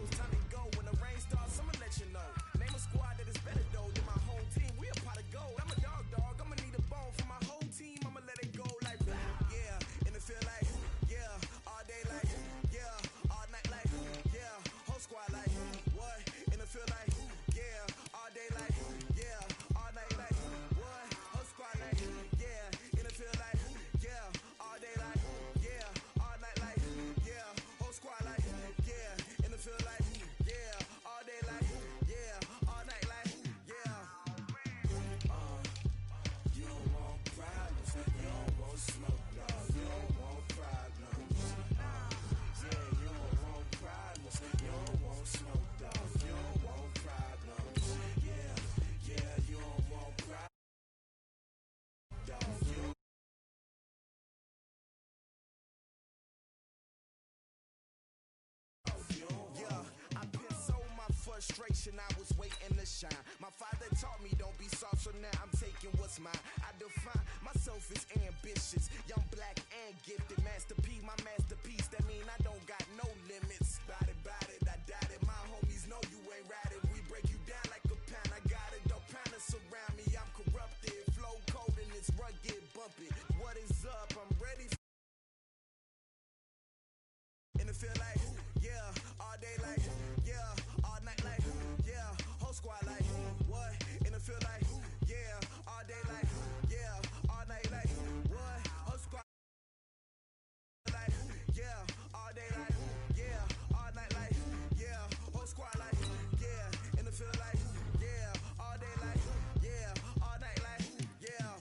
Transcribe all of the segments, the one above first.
so it's time to go. When the rain starts, I'ma let you know. Name a squad that is better though than my home team. We a pot of gold. I'm a dog. I'ma need a bone for my whole team. I'ma let it go like yeah. And it feel like yeah. All day like yeah. All night like yeah. Whole squad like what? And it feel like yeah. All day like yeah. All night like what? Whole squad like yeah. And it feel like yeah. All day like yeah. All night like yeah. Whole squad like yeah. And it feel like yeah. All day like yeah. All night like yeah. You don't want problems. You don't want smoke, dog. You don't want problems. Yeah, you don't want problems. You don't want smoke, dog. You don't want problems. Yeah, you don't want problems, dog. Yeah, I been so my frustration, I was waiting to shine. My father taught me don't be soft, so now I'm taking what's mine. I define myself as ambitious, young, black, and gifted. Master P, my masterpiece, that mean I don't got no limits. Bout it, I doubt it. My homies know you ain't ride it. We break you down like a pound. I got it, don't pound us around me. I'm corrupted, flow cold and it's rugged, bumpy. What is up? I'm ready for and it feel like yeah, all day like yeah, all night like yeah, whole squad like what? And it feel like yeah, all day like yeah, all night like what? Whole squad like yeah, all day like yeah, all night like yeah, whole squad like yeah, and it feel like yeah, all day like yeah, all night like yeah.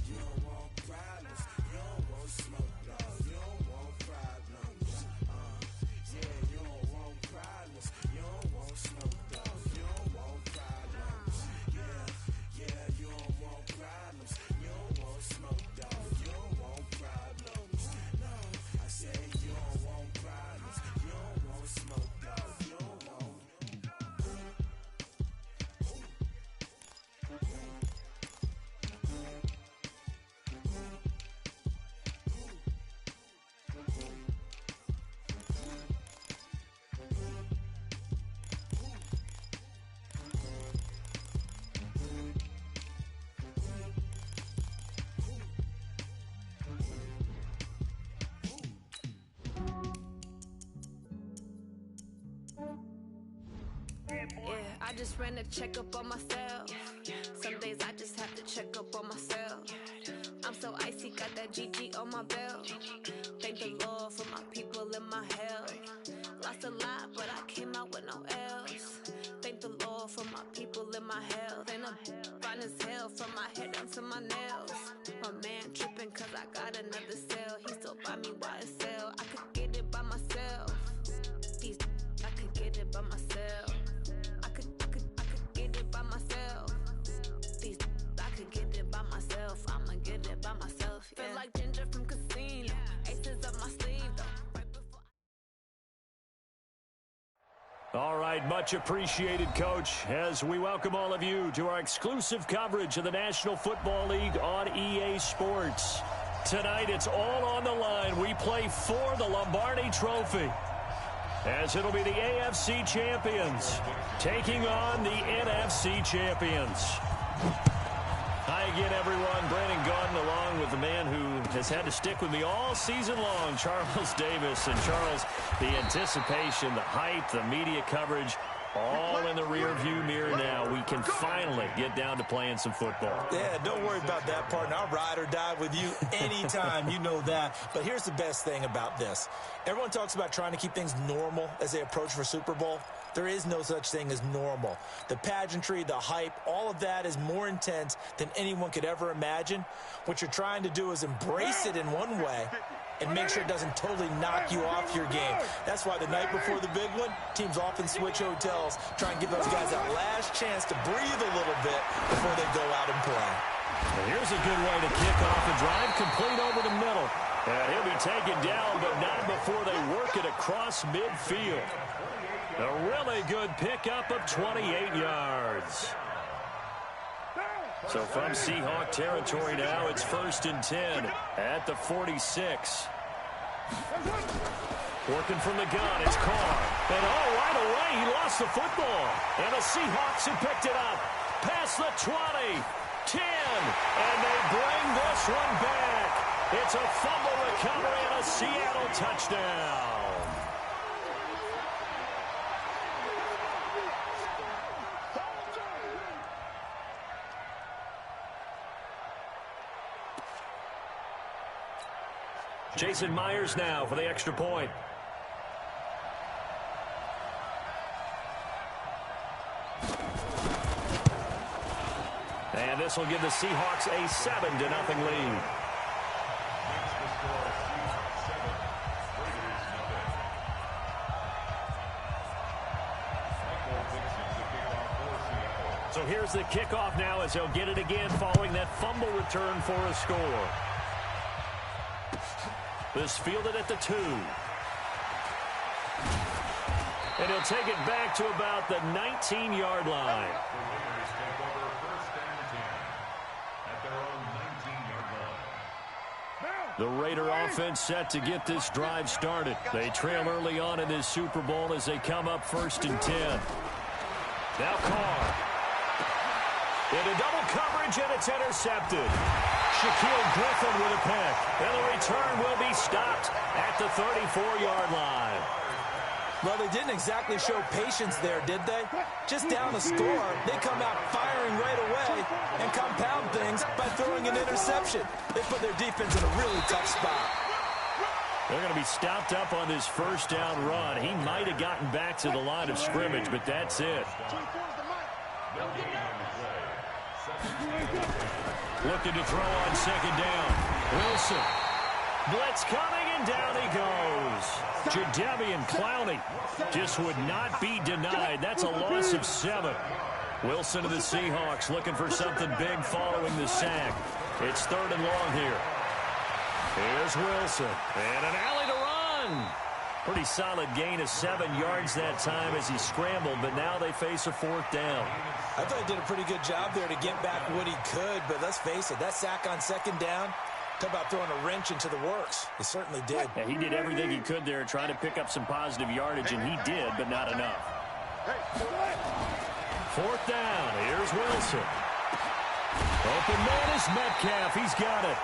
You don't want problems, you don't want smoke, dog. You don't want problems. Yeah, you don't want problems. You don't want smoke, dog. You don't want problems. Yeah, you don't want problems. You don't want smoke, dog. You don't want problems. No, I said you don't want problems. You don't want smoke, dog. You don't want. Yeah, I just ran a checkup on myself. Some days I just have to check up on myself. I'm so icy, got that GG on my belt. Thank the Lord for my people and my health. Lost a lot, but I came out with no L's. Thank the Lord for my people and my health. And I'm fine as hell from my head down to my nails. My man tripping cause I got another cell. He still buy me YSL. I could get it by myself. These I could get it by myself. I could get it by myself. These I could get it by myself. I'ma get it by myself. Yeah. Feel like Ginger from Casino. Aces up my sleeve though. Right before All right, much appreciated, Coach, as we welcome all of you to our exclusive coverage of the National Football League on EA Sports. Tonight, it's all on the line. We play for the Lombardi Trophy, as it'll be the AFC champions taking on the NFC champions. Hi again, everyone. Brandon Gaudin along with the man who has had to stick with me all season long, Charles Davis. And Charles, the anticipation, the hype, the media coverage, all in the rearview mirror now. We can finally get down to playing some football. Yeah, don't worry about that, partner. I'll ride or die with you anytime. You know that. But here's the best thing about this. Everyone talks about trying to keep things normal as they approach for Super Bowl. There is no such thing as normal. The pageantry, the hype, all of that is more intense than anyone could ever imagine. What you're trying to do is embrace it in one way and make sure it doesn't totally knock you off your game. That's why the night before the big one, teams often switch hotels, try and give those guys that last chance to breathe a little bit before they go out and play. Well, here's a good way to kick off the drive, complete over the middle. And he'll be taken down, but not before they work it across midfield. A really good pickup of 28 yards. So from Seahawk territory now, it's 1st and 10 at the 46. Working from the gun, it's Carr. And right away, he lost the football. And the Seahawks have picked it up. Past the 20, 10, and they bring this one back. It's a fumble recovery and a Seattle touchdown. Jason Myers now for the extra point. And this will give the Seahawks a 7-0 lead. So here's the kickoff now as they'll get it again following that fumble return for a score. This fielded at the 2. And he'll take it back to about the 19-yard line. The Raider offense set to get this drive started. They trail early on in this Super Bowl as they come up 1st and 10. Now Carr. Into double coverage, and it's intercepted. Shaquille Griffin with a pick. And the return will be stopped at the 34-yard line. Well, they didn't exactly show patience there, did they? Just down a score, they come out firing right away and compound things by throwing an interception. They put their defense in a really tough spot. They're going to be stopped up on this first down run. He might have gotten back to the line of scrimmage, but that's it. Looking to throw on 2nd down. Wilson. Blitz coming, and down he goes. Jadeveon Clowney just would not be denied. That's a loss of 7. Wilson to the Seahawks looking for something big following the sack. It's 3rd and long here. Here's Wilson. And an alley to run. Pretty solid gain of 7 yards that time as he scrambled, but now they face a 4th down. I thought he did a pretty good job there to get back what he could, but let's face it, that sack on 2nd down, talk about throwing a wrench into the works. He certainly did. Yeah, he did everything he could there trying to pick up some positive yardage, and he did, but not enough. 4th down. Here's Wilson. Open man is Metcalf. He's got it.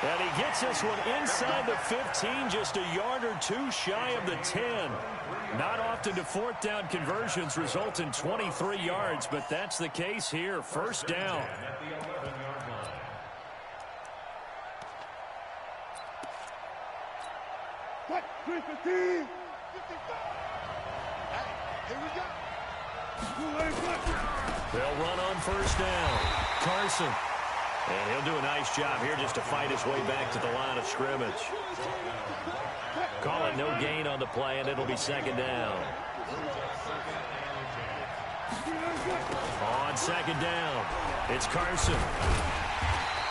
And he gets this one inside the 15, just a yard or 2 shy of the 10. Not often do 4th down conversions result in 23 yards, but that's the case here. 1st down. What? 315. Here we go. They'll run on 1st down. Carson. And he'll do a nice job here just to fight his way back to the line of scrimmage. Call it no gain on the play, and it'll be 2nd down. On 2nd down, it's Carson.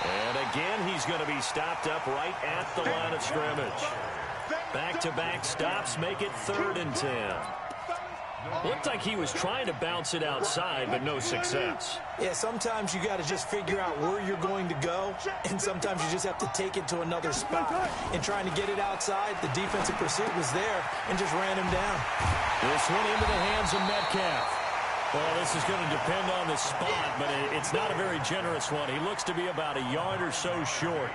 And again, he's going to be stopped up right at the line of scrimmage. Back-to-back stops make it 3rd and 10. Looked like he was trying to bounce it outside, but no success. Yeah, sometimes you got to just figure out where you're going to go, and sometimes you just have to take it to another spot. And trying to get it outside, the defensive pursuit was there and just ran him down. This one into the hands of Metcalf. Well, this is going to depend on the spot, but it's not a very generous one. He looks to be about a yard or so short.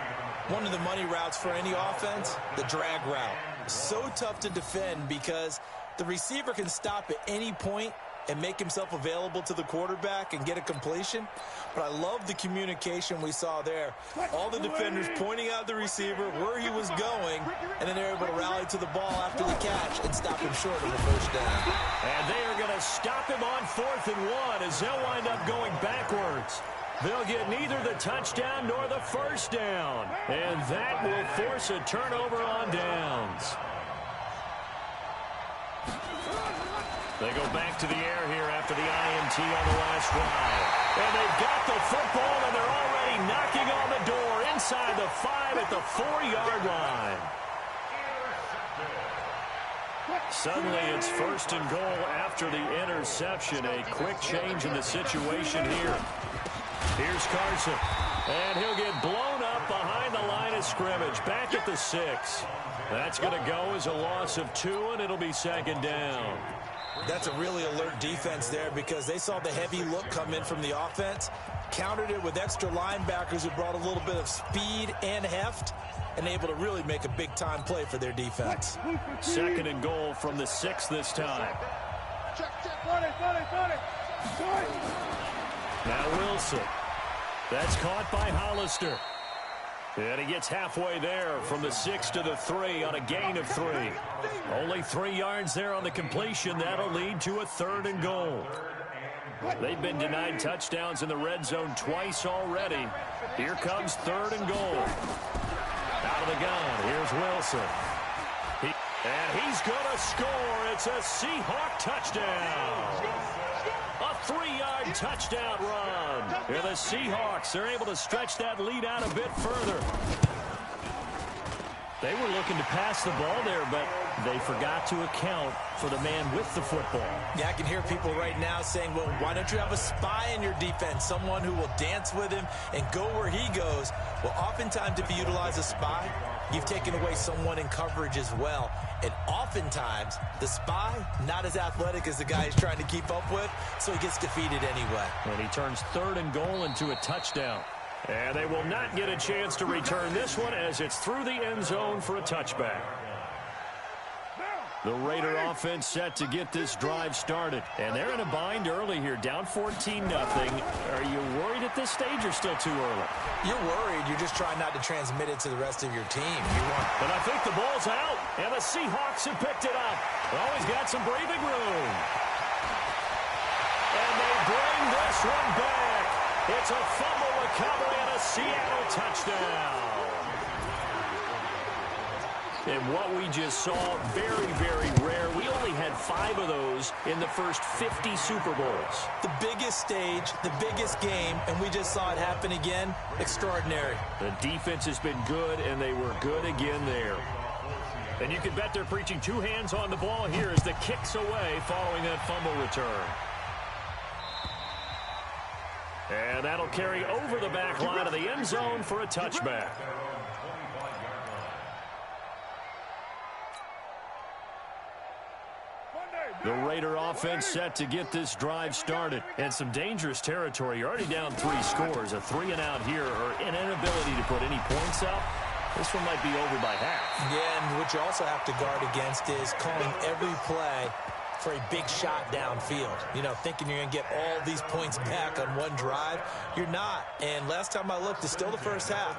One of the money routes for any offense, the drag route. So tough to defend because the receiver can stop at any point and make himself available to the quarterback and get a completion. But I love the communication we saw there. All the defenders pointing out the receiver, where he was going, and then they're able to rally to the ball after the catch and stop him short of the 1st down. And they are going to stop him on 4th and 1 as they'll wind up going backwards. They'll get neither the touchdown nor the 1st down. And that will force a turnover on downs. They go back to the air here after the INT on the last drive. And they've got the football, and they're already knocking on the door inside the 5 at the 4-yard line. Suddenly it's 1st and goal after the interception. A quick change in the situation here. Here's Carson. And he'll get blown up behind the line of scrimmage, back at the 6. That's going to go as a loss of 2, and it'll be second down. That's a really alert defense there because they saw the heavy look come in from the offense, countered it with extra linebackers who brought a little bit of speed and heft, and able to really make a big-time play for their defense. Second and goal from the 6 this time. Now Wilson. That's caught by Hollister. And he gets halfway there from the 6 to the 3 on a gain of 3. Only 3 yards there on the completion. That'll lead to a 3rd and goal. They've been denied touchdowns in the red zone twice already. Here comes 3rd and goal. Out of the gun, here's Wilson. And he's going to score. It's a Seahawk touchdown. A 3-yard touchdown run. And the Seahawks are able to stretch that lead out a bit further. They were looking to pass the ball there, but they forgot to account for the man with the football. Yeah, I can hear people right now saying, well, why don't you have a spy in your defense, someone who will dance with him and go where he goes? Well, oftentimes if you utilize a spy, you've taken away someone in coverage as well. And oftentimes, the spy, not as athletic as the guy he's trying to keep up with, so he gets defeated anyway. And he turns 3rd and goal into a touchdown. And they will not get a chance to return this one as it's through the end zone for a touchback. The Raider offense set to get this drive started. And they're in a bind early here, down 14-0. Are you worried at this stage or still too early? You're worried. You're just trying not to transmit it to the rest of your team. And I think the ball's out. And the Seahawks have picked it up. Always got some breathing room. And they bring this one back. It's a fumble recovery and a Seattle touchdown. And what we just saw, very, very rare. We only had 5 of those in the first 50 Super Bowls. The biggest stage, the biggest game, and we just saw it happen again. Extraordinary. The defense has been good, and they were good again there. And you can bet they're preaching 2 hands on the ball here as the kick's away following that fumble return. And that'll carry over the back line of the end zone for a touchback. The Raider offense set to get this drive started. And some dangerous territory. You're already down 3 scores. A 3-and-out here or an inability to put any points up. This one might be over by half. Yeah, and what you also have to guard against is calling every play for a big shot downfield. You know, thinking you're going to get all these points back on one drive. You're not. And last time I looked, it's still the first half.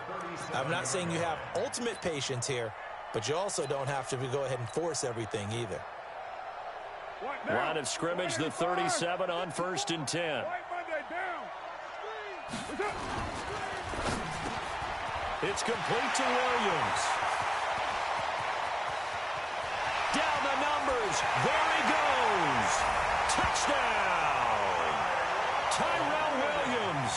I'm not saying you have ultimate patience here, but you also don't have to go ahead and force everything either. Line of scrimmage, the 37 on 1st and 10. It's complete to Williams. Down the numbers. There he goes. Touchdown. Tyrell Williams.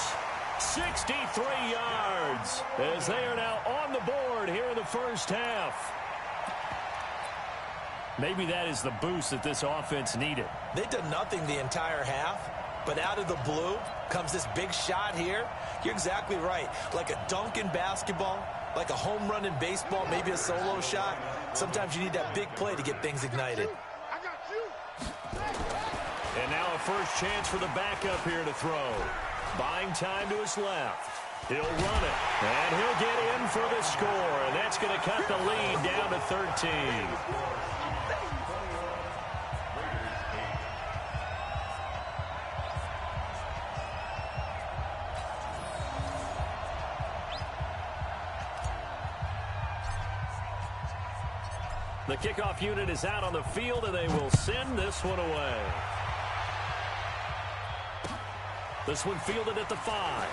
63 yards as they are now on the board here in the first half. Maybe that is the boost that this offense needed. They've done nothing the entire half, but out of the blue comes this big shot here. You're exactly right. Like a dunk in basketball, like a home run in baseball, maybe a solo shot. Sometimes you need that big play to get things ignited. And now a first chance for the backup here to throw. Buying time to his left. He'll run it, and he'll get in for the score, and that's going to cut the lead down to 13. The kickoff unit is out on the field, and they will send this one away. This one fielded at the 5.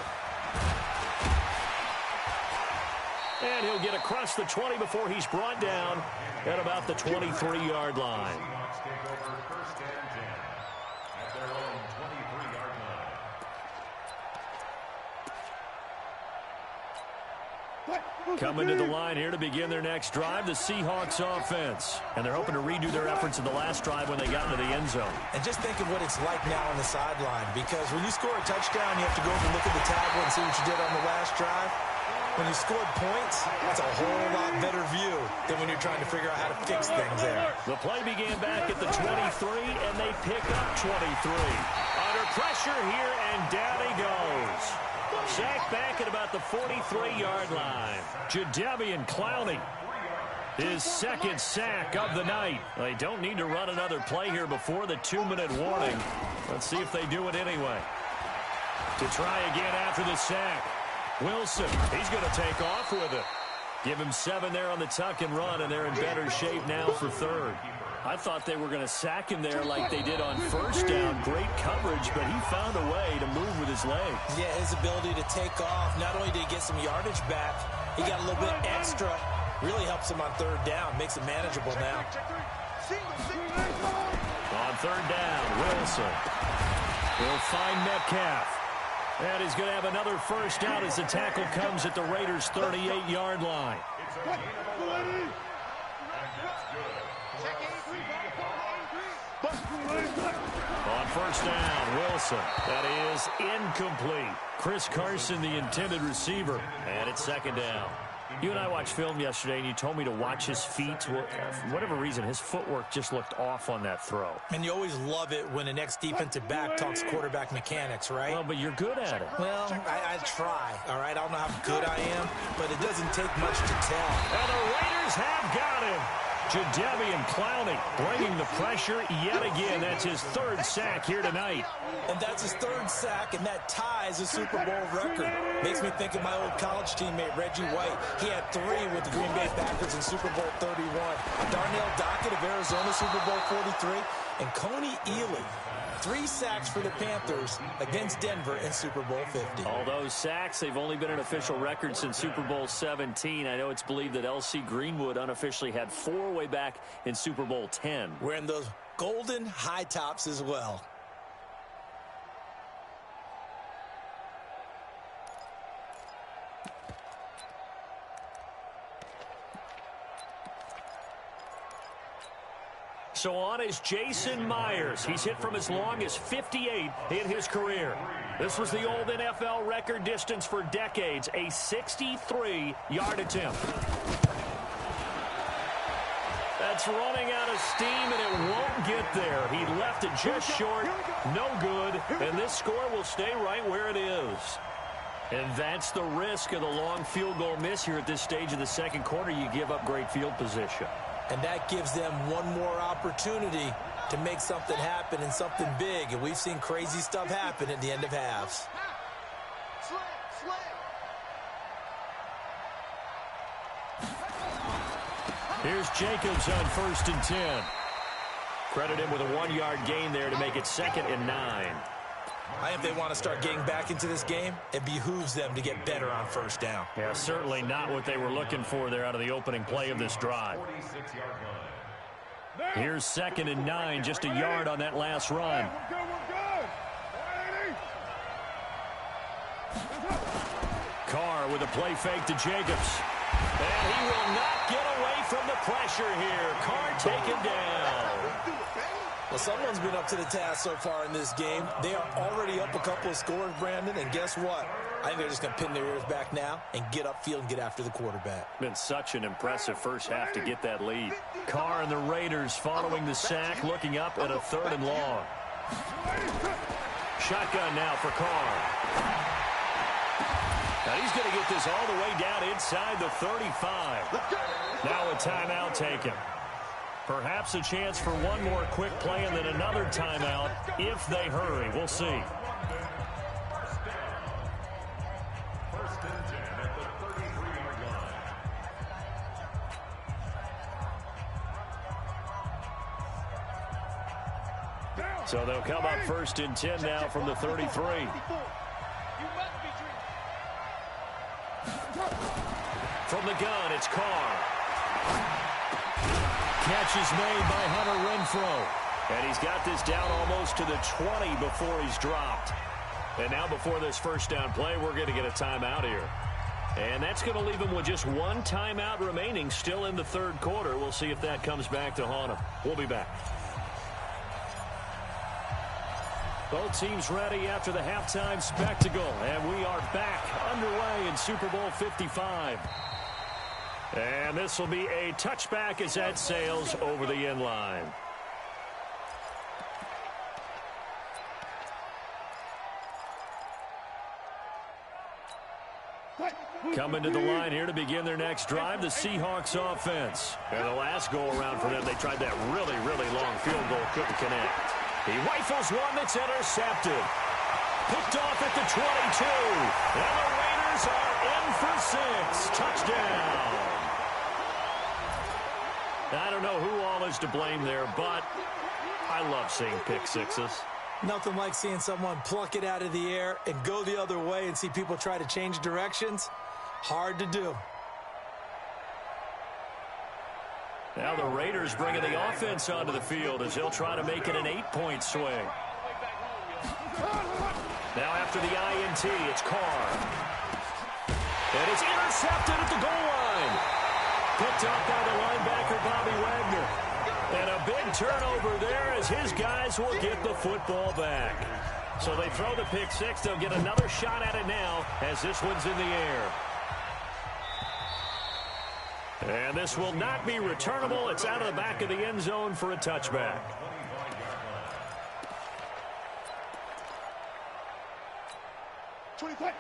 And he'll get across the 20 before he's brought down at about the 23-yard line. Coming to the line here to begin their next drive, the Seahawks offense. And they're hoping to redo their efforts in the last drive when they got into the end zone. And just think of what it's like now on the sideline, because when you score a touchdown, you have to go over and look at the tablet and see what you did on the last drive. When you scored points, that's a whole lot better view than when you're trying to figure out how to fix things there. The play began back at the 23, and they pick up 23. Under pressure here, and down he goes. Sacked back at about the 43-yard line. Jadeveon Clowney, his second sack of the night. They don't need to run another play here before the 2-minute warning. Let's see if they do it anyway. To try again after the sack. Wilson, he's going to take off with it. Give him 7 there on the tuck and run, and they're in better shape now for third. I thought they were going to sack him there like they did on first down. Great coverage, but he found a way to move with his legs. Yeah, his ability to take off. Not only did he get some yardage back, he got a little bit extra. Really helps him on third down. Makes it manageable now. On third down, Wilson will find Metcalf. And he's going to have another first down as the tackle comes at the Raiders' 38-yard line. On first down, Wilson. That is incomplete. Chris Carson, the intended receiver. And it's second down. You and I watched film yesterday, and you told me to watch his feet. Well, for whatever reason, his footwork just looked off on that throw. And you always love it when an ex-defensive back talks quarterback mechanics, right? Well, but you're good at it. Well, I try, all right? I don't know how good I am, but it doesn't take much to tell. And the Raiders have got him. Jadeveon Clowney bringing the pressure yet again. That's his third sack here tonight. And that's his third sack, and that ties a Super Bowl record. Makes me think of my old college teammate, Reggie White. He had 3 with the Green Bay Packers in Super Bowl 31. Darnell Dockett of Arizona, Super Bowl 43. And Coney Ealy, 3 sacks for the Panthers against Denver in Super Bowl 50. All those sacks, they've only been an official record since Super Bowl 17. I know it's believed that L.C. Greenwood unofficially had 4 way back in Super Bowl 10. Wearing those golden high tops as well. So on is Jason Myers. He's hit from as long as 58 in his career. This was the old NFL record distance for decades, a 63-yard attempt. That's running out of steam, and it won't get there. He left it just short, no good, and this score will stay right where it is. And that's the risk of the long field goal miss here at this stage of the second quarter. You give up great field position. And that gives them one more opportunity to make something happen and something big. And we've seen crazy stuff happen at the end of halves. Here's Jacobs on 1st and 10. Credit him with a 1-yard gain there to make it 2nd and 9. I think if they want to start getting back into this game, it behooves them to get better on first down. Yeah, certainly not what they were looking for there out of the opening play of this drive. Here's 2nd and 9, just a yard on that last run. Carr with a play fake to Jacobs. And he will not get away from the pressure here. Carr taken down. Well, someone's been up to the task so far in this game. They are already up a couple of scores, Brandon, and guess what? I think they're just going to pin their ears back now and get upfield and get after the quarterback. Been such an impressive first half to get that lead. Carr and the Raiders following the sack, looking up at a 3rd and long. Shotgun now for Carr. Now he's going to get this all the way down inside the 35. Now a timeout taken. Perhaps a chance for one more quick play and then another timeout if they hurry. We'll see. 1st and 10 at the 33-yard line. So they'll come up 1st and 10 now from the 33. From the gun, it's Carr. Catch is made by Hunter Renfrow. And he's got this down almost to the 20 before he's dropped. And now before this first down play, we're going to get a timeout here. And that's going to leave him with just one timeout remaining still in the 3rd quarter. We'll see if that comes back to haunt him. We'll be back. Both teams ready after the halftime spectacle, and we are back underway in Super Bowl 55. And this will be a touchback as that sails over the end line. Coming to the line here to begin their next drive, the Seahawks offense. And the last go-around for them, they tried that really, really long field goal, couldn't connect. He rifles one that's intercepted. Picked off at the 22. And the Raiders are in for 6. Touchdown. I don't know who all is to blame there, but I love seeing pick sixes. Nothing like seeing someone pluck it out of the air and go the other way and see people try to change directions. Hard to do. Now the Raiders bringing the offense onto the field as they'll try to make it an 8-point swing. Now after the INT, it's Carr. And it's intercepted at the goal line. Picked up by the linebacker, Bobby Wagner. And a big turnover there as his guys will get the football back. So they throw the pick six. They'll get another shot at it now as this one's in the air. And this will not be returnable. It's out of the back of the end zone for a touchback.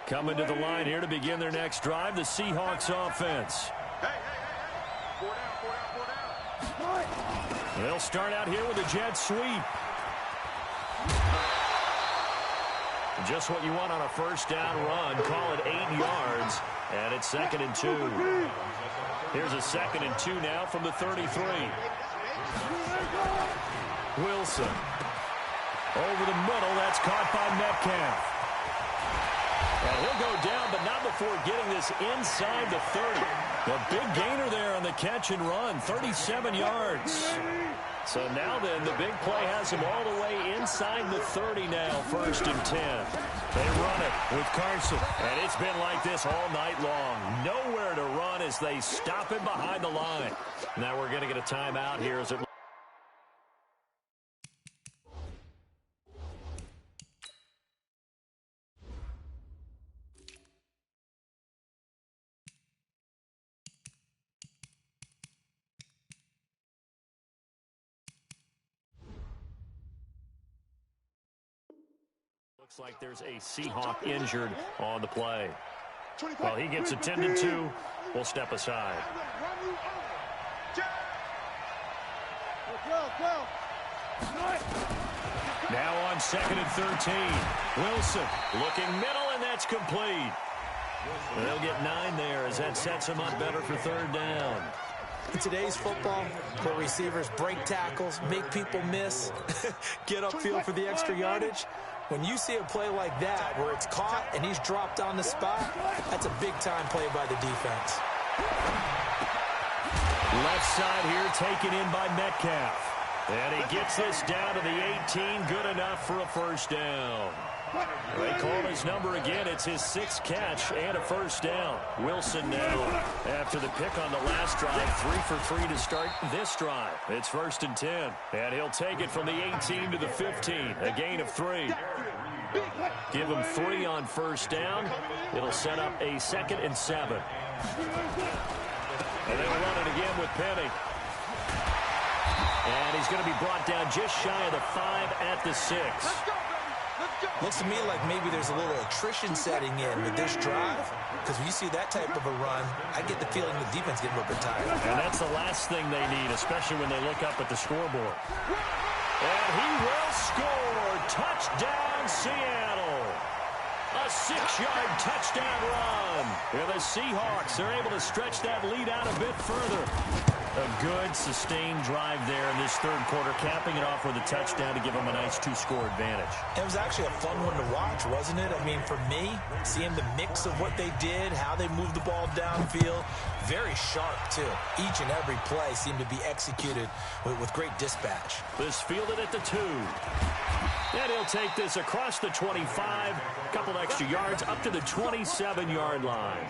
Coming to the line here to begin their next drive, the Seahawks offense. They'll start out here with a jet sweep. Just what you want on a first down run. Call it 8 yards, and it's 2nd and 2. Here's a 2nd and 2 now from the 33. Wilson. Over the middle, that's caught by Metcalf. And he'll go down, but not before getting this inside the 30. A big gainer there on the catch and run, 37 yards. So now then, the big play has him all the way inside the 30 now, 1st and 10. They run it with Carson, and it's been like this all night long. Nowhere to run as they stop him behind the line. Now we're going to get a timeout here as it looks like there's a Seahawk injured on the play. Well, he gets attended to. We'll step aside. Now on 2nd and 13. Wilson looking middle, and that's complete. They'll get 9 there as that sets him up better for 3rd down. In today's football, where receivers break tackles, make people miss, get upfield for the extra yardage, when you see a play like that where it's caught and he's dropped on the spot, that's a big-time play by the defense. Left side here taken in by Metcalf. And he gets this down to the 18, good enough for a 1st down. They call his number again. It's his 6th catch and a 1st down. Wilson now, after the pick on the last drive, 3 for 3 to start this drive. It's 1st and 10, and he'll take it from the 18 to the 15, a gain of 3. Give him 3 on 1st down. It'll set up a 2nd and 7. And they'll run it again with Penny. And he's going to be brought down just shy of the 5 at the 6. Looks to me like maybe there's a little attrition setting in with this drive, because when you see that type of a run, I get the feeling the defense getting a little bit tired. And that's the last thing they need, especially when they look up at the scoreboard. And he will score. Touchdown, Seattle. A 6-yard touchdown run. And the Seahawks, they're able to stretch that lead out a bit further. A good, sustained drive there in this 3rd quarter, capping it off with a touchdown to give them a nice 2-score advantage. It was actually a fun one to watch, wasn't it? I mean, for me, seeing the mix of what they did, how they moved the ball downfield, very sharp, too. Each and every play seemed to be executed with great dispatch. This fielded at the 2. And he'll take this across the 25, a couple extra yards, up to the 27-yard line.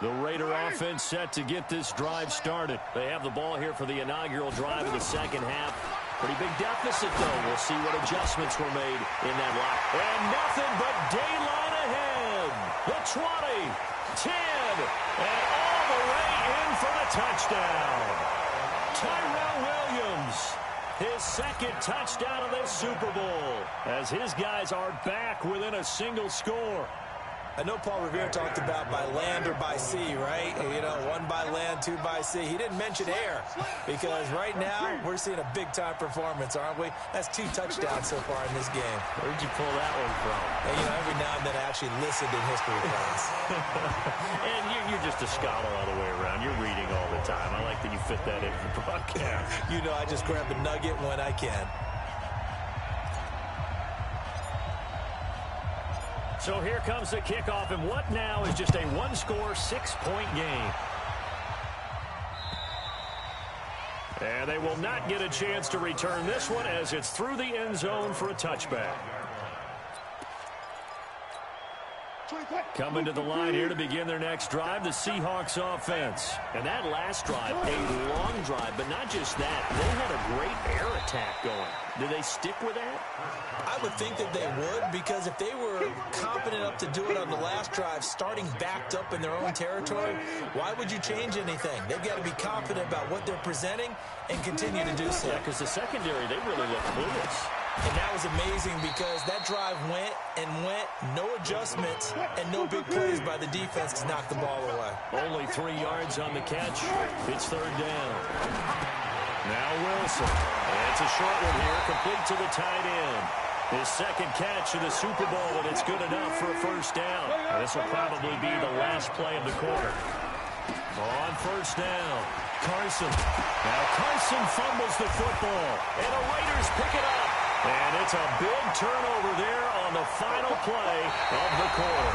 The Raider offense set to get this drive started. They have the ball here for the inaugural drive of the second half. Pretty big deficit, though. We'll see what adjustments were made in that lock. And nothing but daylight ahead. The 20, 10, and all the way in for the touchdown. Tyrell Williams, his second touchdown of this Super Bowl, as his guys are back within a single score. I know Paul Revere talked about by land or by sea, right? You know, one by land, two by sea. He didn't mention air because right now we're seeing a big-time performance, aren't we? That's 2 touchdowns so far in this game. Where'd you pull that one from? And, you know, every now and then I actually listened in history class. And you're just a scholar all the way around. You're reading all the time. I like that you fit that into the broadcast. You know, I just grab a nugget when I can. So here comes the kickoff, and what now is just a one-score, 6-point game. And they will not get a chance to return this one as it's through the end zone for a touchback. Coming to the line here to begin their next drive, the Seahawks offense. And that last drive, a long drive, but not just that. They had a great air attack going. Do they stick with that? I would think that they would, because if they were confident enough to do it on the last drive, starting backed up in their own territory, why would you change anything? They've got to be confident about what they're presenting and continue to do so. Yeah, because the secondary, they really look clueless. And that was amazing because that drive went and went, no adjustments, and no big plays by the defense to knock the ball away. Only 3 yards on the catch. It's third down. Now Wilson. And it's a short one here, complete to the tight end. His second catch of the Super Bowl, and it's good enough for a first down. And this will probably be the last play of the quarter. On first down, Carson. Now Carson fumbles the football, and the Raiders pick it up. And it's a big turnover there on the final play of the quarter.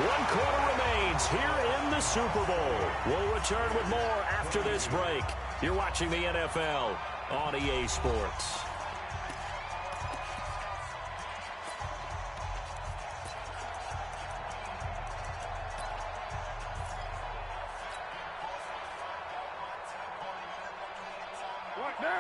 1 quarter remains here in the Super Bowl. We'll return with more after this break. You're watching the NFL on EA Sports.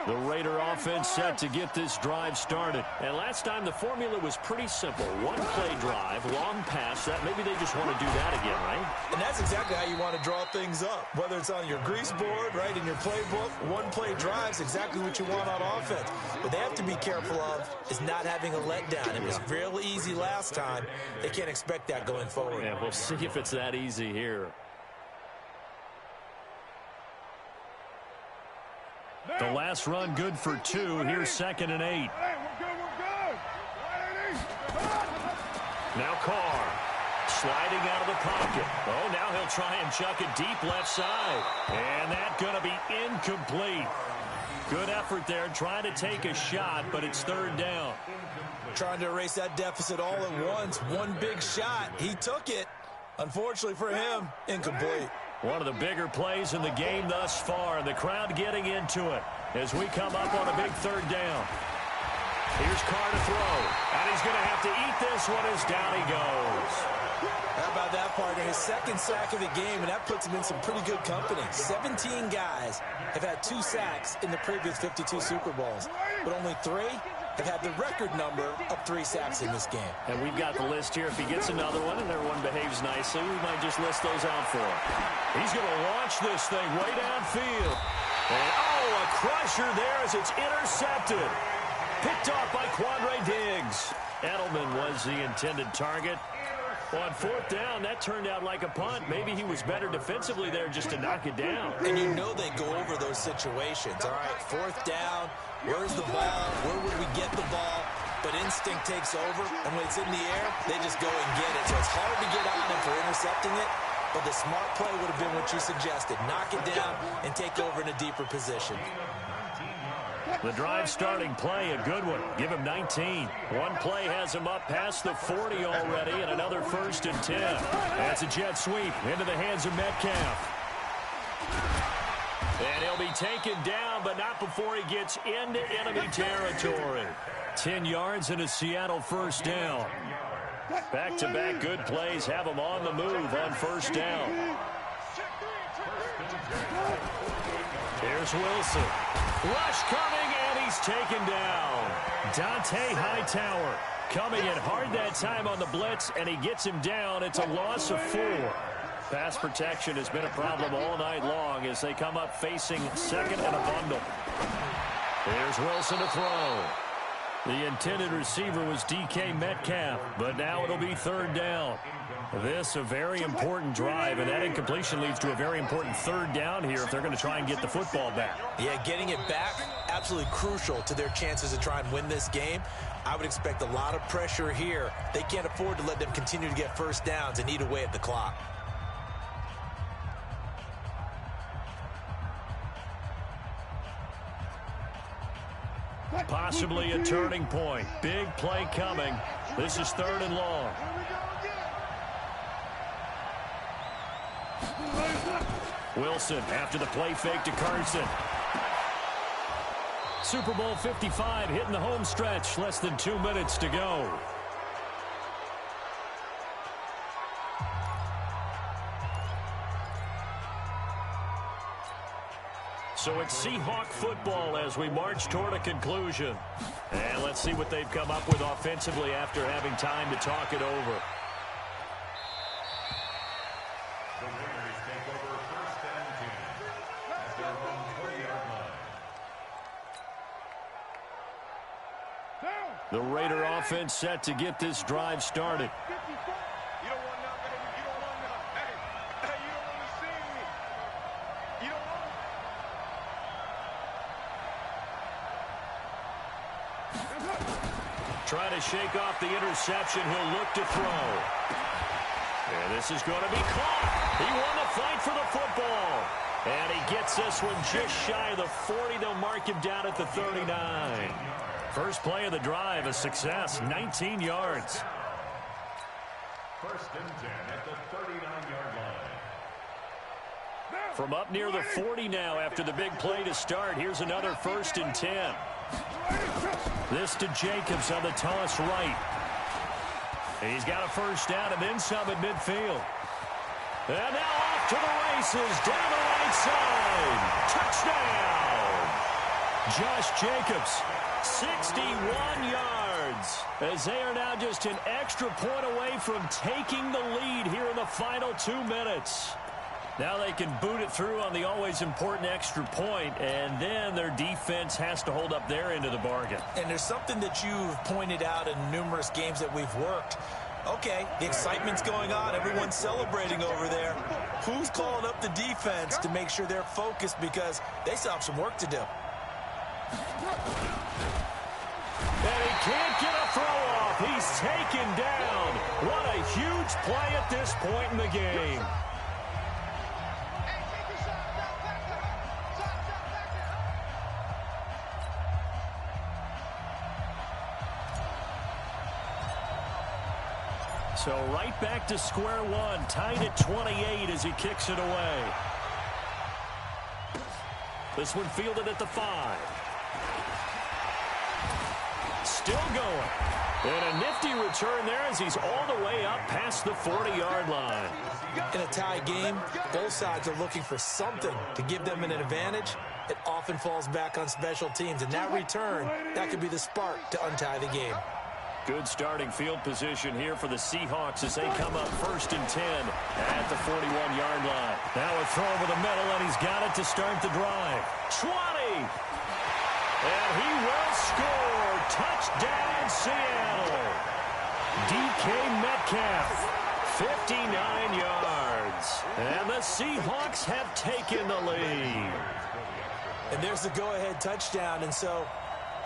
The Raider offense set to get this drive started. And last time the formula was pretty simple. 1-play drive, long pass. That maybe they just want to do that again, right? And that's exactly how you want to draw things up. Whether it's on your grease board, right, in your playbook, 1-play drive's exactly what you want on offense. What they have to be careful of is not having a letdown. It was real easy last time. They can't expect that going forward. Yeah, we'll see if it's that easy here. The last run good for 2. Here's 2nd and 8. Now Carr sliding out of the pocket. Oh, now he'll try and chuck it deep left side. And that's going to be incomplete. Good effort there, trying to take a shot, but it's third down. Trying to erase that deficit all at once. One big shot. He took it. Unfortunately for him, incomplete. One of the bigger plays in the game thus far, and the crowd getting into it as we come up on a big third down. Here's Carr to throw, and he's going to have to eat this one as down he goes. How about that, partner? His second sack of the game, and that puts him in some pretty good company. 17 guys have had 2 sacks in the previous 52 Super Bowls, but only 3 have had the record number of 3 sacks in this game. And we've got the list here. If he gets another one and everyone behaves nicely, we might just list those out for him. He's going to launch this thing way downfield. And, oh, a crusher there as it's intercepted. Picked off by Quandre Diggs. Edelman was the intended target. On fourth down, that turned out like a punt. Maybe he was better defensively there just to knock it down. And you know they go over those situations. All right, fourth down, where's the ball? Where would we get the ball? But instinct takes over, and when it's in the air, they just go and get it. So it's hard to get on him for intercepting it, but the smart play would have been what you suggested. Knock it down and take over in a deeper position. The drive starting play, a good one. Give him 19. One play has him up past the 40 already, and another 1st and 10. That's a jet sweep into the hands of Metcalf. And he'll be taken down, but not before he gets into enemy territory. 10 yards and a Seattle first down. Back-to-back good plays have them on the move on first down. Here's Wilson. Rush coming, and he's taken down. Dante Hightower coming in hard that time on the blitz, and he gets him down. It's a loss of 4. Pass protection has been a problem all night long as they come up facing second and a bundle. Here's Wilson to throw. The intended receiver was DK Metcalf, but now it'll be third down. This a very important drive, and that incompletion leads to a very important third down here if they're going to try and get the football back. Yeah, getting it back, absolutely crucial to their chances to try and win this game. I would expect a lot of pressure here. They can't afford to let them continue to get first downs and eat away at the clock. Possibly a turning point. Big play coming. This is third and long. Wilson after the play fake to Carson. Super Bowl 55 hitting the home stretch. Less than 2 minutes to go. So it's Seahawk football as we march toward a conclusion. And let's see what they've come up with offensively after having time to talk it over. The Raiders take over first and 10 at their own 20-yard line. The Raider offense set to get this drive started. You don't want nothing. You don't want nothing. Hey, you don't want to see me. You don't want Trying to shake off the interception. He'll look to throw. And this is going to be caught. He won the fight for the football. And he gets this one just shy of the 40. They'll mark him down at the 39. First play of the drive, a success, 19 yards. First and 10 at the 39-yard line. From up near the 40 now after the big play to start. Here's another first and 10. This to Jacobs on the toss right. He's got a first down and then some at midfield. And now off to the races down the right side. Touchdown! Josh Jacobs, 61 yards. As they are now just an extra point away from taking the lead here in the final 2 minutes. Now they can boot it through on the always important extra point, and then their defense has to hold up their end of the bargain. And there's something that you've pointed out in numerous games that we've worked. Okay, the excitement's going on. Everyone's celebrating over there. Who's calling up the defense to make sure they're focused because they still have some work to do? And he can't get a throw off. He's taken down. What a huge play at this point in the game. So right back to square one, tied at 28 as he kicks it away. This one fielded at the 5. Still going. And a nifty return there as he's all the way up past the 40-yard line. In a tie game, both sides are looking for something to give them an advantage. It often falls back on special teams, and that return, that could be the spark to untie the game. Good starting field position here for the Seahawks as they come up first and 10 at the 41-yard line. Now a throw over the middle, and he's got it to start the drive. 20! And he will score. Touchdown, Seattle. DK Metcalf, 59 yards. And the Seahawks have taken the lead. And there's the go-ahead touchdown, and so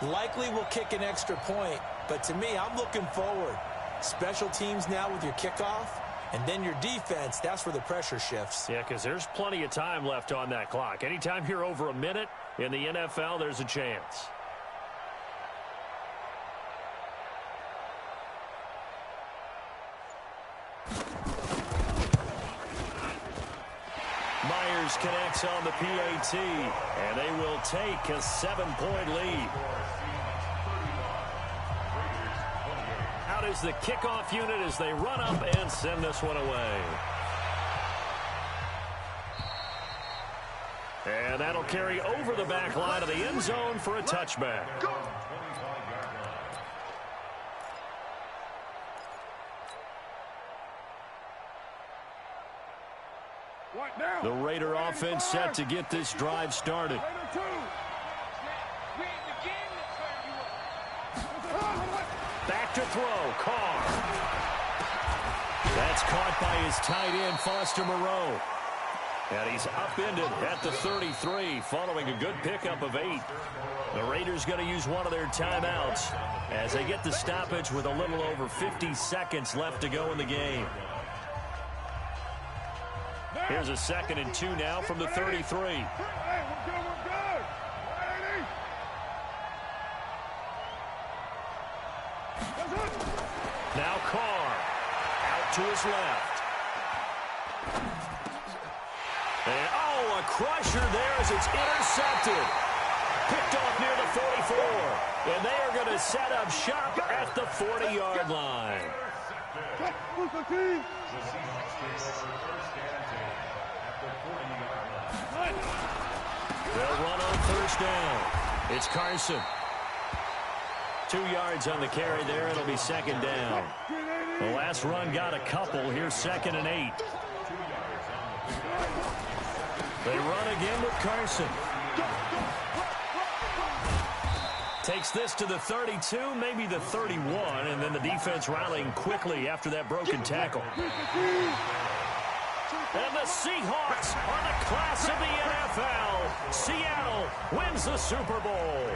likely will kick an extra point. But to me, I'm looking forward. Special teams now with your kickoff, and then your defense, that's where the pressure shifts. Yeah, because there's plenty of time left on that clock. Anytime you're over a minute in the NFL, there's a chance. Myers connects on the PAT, and they will take a 7-point lead. Out is the kickoff unit as they run up and send this one away. And that'll carry over the back line of the end zone for a touchback. The Raider offense set to get this drive started. Back to throw, Carr. That's caught by his tight end, Foster Moreau. And he's upended at the 33 following a good pickup of 8. The Raiders going to use one of their timeouts as they get the stoppage with a little over 50 seconds left to go in the game. Here's a 2nd and 2 now from the 33. Now Carr out to his left. And, oh, a crusher there as it's intercepted. Picked off near the 44. And they are going to set up shop at the 40-yard line. They'll run on 1st down. It's Carson. 2 yards on the carry there. It'll be 2nd down. The last run got a couple. Here's 2nd and 8. They run again with Carson. Takes this to the 32, maybe the 31, and then the defense rallying quickly after that broken tackle. And the Seahawks are the class of the NFL. Seattle wins the Super Bowl.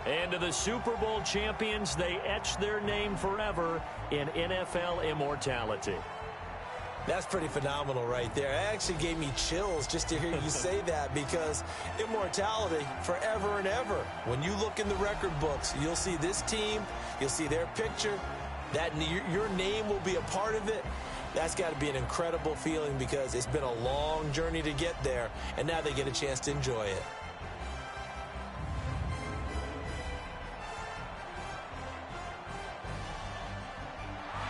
And to the Super Bowl champions, they etch their name forever in NFL immortality. That's pretty phenomenal right there. It actually gave me chills just to hear you say that, because immortality forever and ever. When you look in the record books, you'll see this team, you'll see their picture, that your name will be a part of it. That's got to be an incredible feeling, because it's been a long journey to get there, and now they get a chance to enjoy it.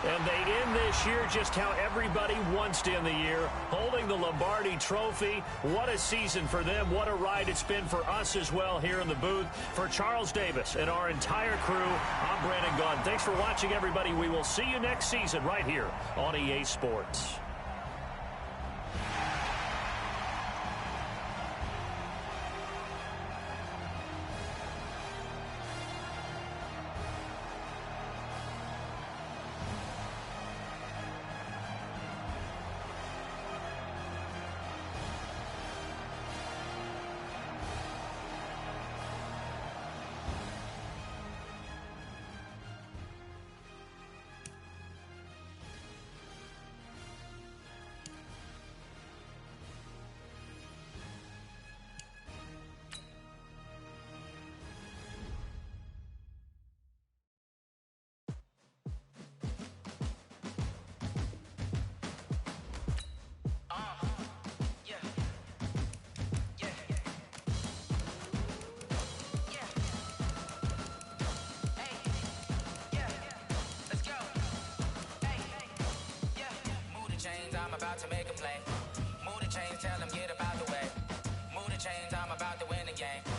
And they end this year just how everybody wants to end the year, holding the Lombardi Trophy. What a season for them. What a ride it's been for us as well here in the booth. For Charles Davis and our entire crew, I'm Brandon Gaudin. Thanks for watching, everybody. We will see you next season right here on EA Sports. To make a play. Move the chains, tell them get up out the way. Move the chains, I'm about to win the game.